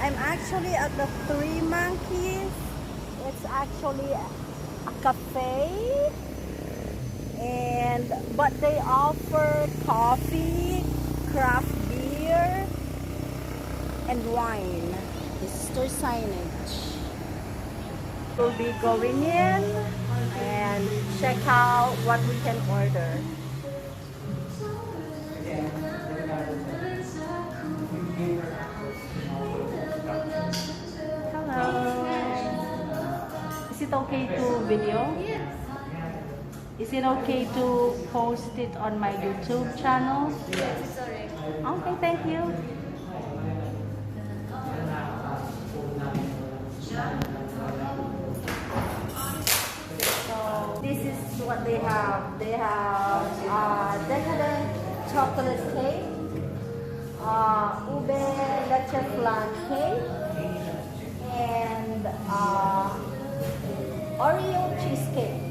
I'm actually at the Three Monkeys. It's actually a cafe, but they offer coffee, craft beer, and wine. This is their signage. We'll be going in and check out what we can order. Hello. Is it okay to video? Yes. Is it okay to post it on my YouTube channel? Yes, it's alright. Okay, thank you. So this is what they have. They have decadent chocolate cake, ube leche flan cake, and Oreo cheesecake.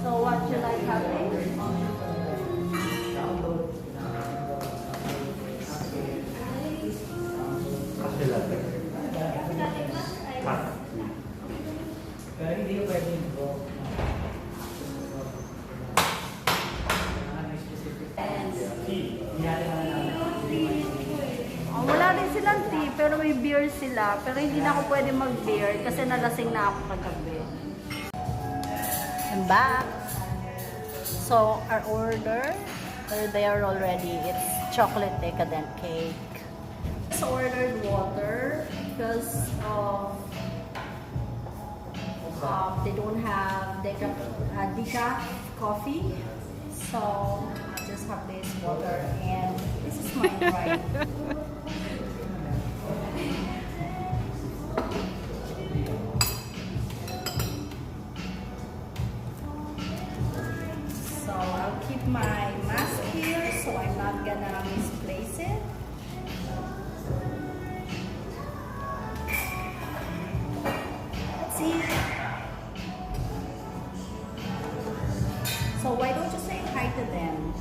So what you like having? Wala din silang tea, pero may beer sila. Pero hindi na ako pwede mag-beer kasi nalasing na ako kagabi. I'm back. So, our order, they're there already. It's chocolate decadent cake. Just ordered water because they don't have decaf coffee. So, I just have this water and this is mine, right? So, I'll keep my mask here so I'm not gonna misplace it. Let's see. So why don't you say hi to them?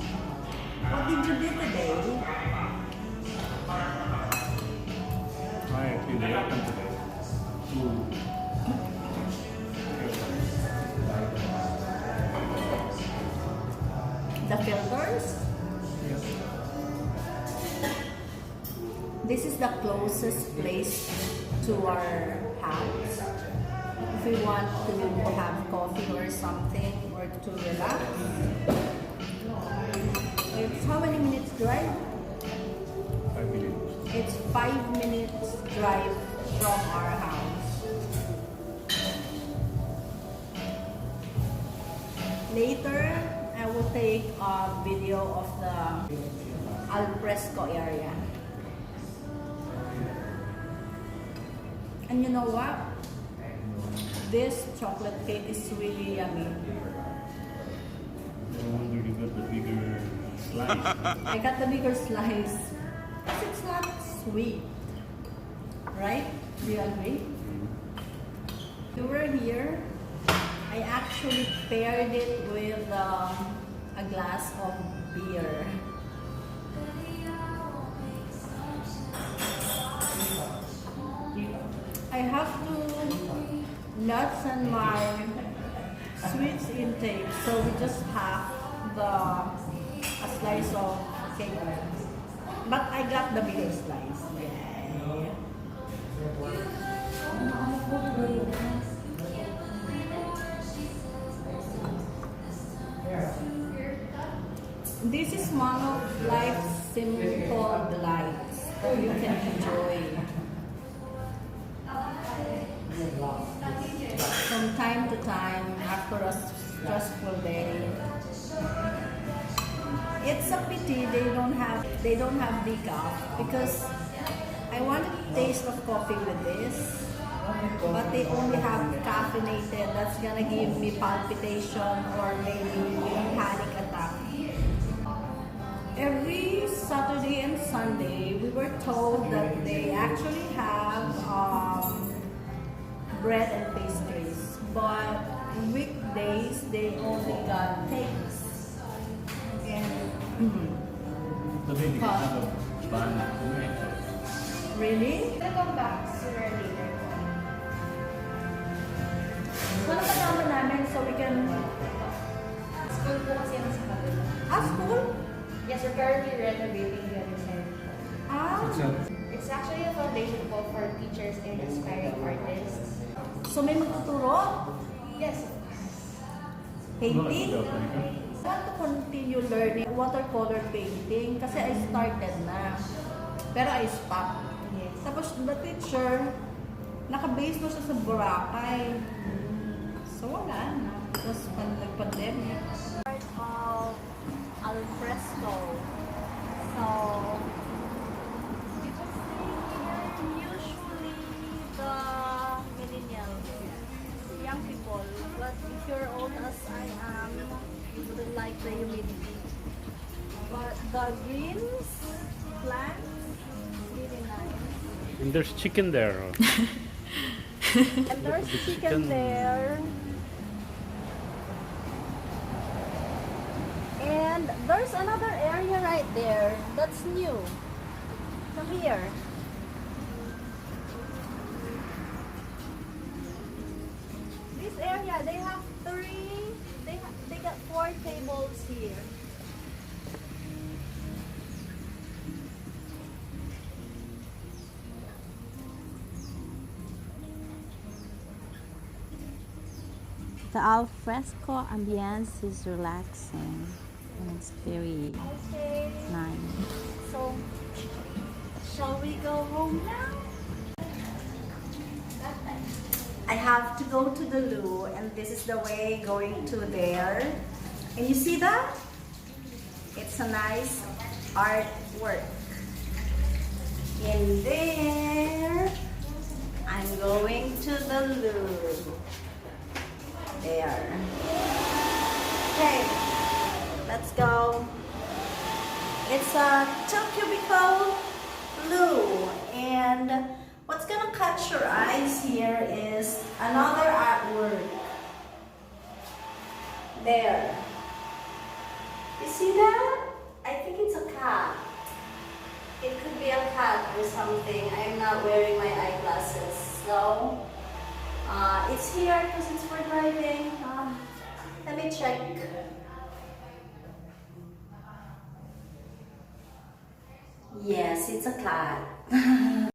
What did you do today? Hi, actually they open today. The filters? Yes. This is the closest place to our house. If we want to have coffee or something or to relax. It's how many minutes drive? 5 minutes. It's 5 minutes drive from our house. Later, I will take a video of the al fresco area. And you know what? This chocolate cake is really yummy. No wonder you got the bigger slice. I got the bigger slice. Because it's not sweet. Right? Do you agree? We were here. I actually paired it with a glass of beer. I have to lessen my sweets intake, so we just have a slice of cake. But I got the bigger slice. Yay. This is one of life's simple delights that you can enjoy. From time to time after a stressful day. It's a pity they don't have decaf because I wanted a taste of coffee with this, but they only have caffeinated. That's gonna give me palpitation or maybe panic attack. Every Saturday and Sunday, we were told that they actually have bread and pastries, but weekdays they only got cakes. And The baby can have a band. Really? We'll come back sooner or later. Ano kasama namin so we can... School po kasi yung sa kabila. School? Yes, we're currently renovating the other side. It's actually a foundation po for teachers and aspiring artists. So may magtuturo? Yes, of course. Painting? I want to continue learning watercolor painting kasi I started na. Pero I stopped. Yes. Tapos the teacher, naka-base na siya sa Boracay. So wala na. Tapos nag-pandemic. Part of al fresco. So, you can see here usually the millennials, young people. But if you're old as I am, you wouldn't like the humidity. But the greens, plants, really nice. And there's chicken there. And there's chicken there. And there's another area right there that's new. Come here. This area, they have they got 4 tables here. The al fresco ambience is relaxing and it's very Okay. nice. So, shall we go home now? I have to go to the loo, and this is the way going to there. And you see that? It's a nice artwork. In there, I'm going to the loo. There. Okay, let's go. It's a 2-cubicle loo, and what's gonna catch your eyes here is another artwork. There. You see that? I think it's a cat. It could be a cat or something. I'm not wearing my eyeglasses, so it's here because it's for driving. Let me check. Yes, it's a cat.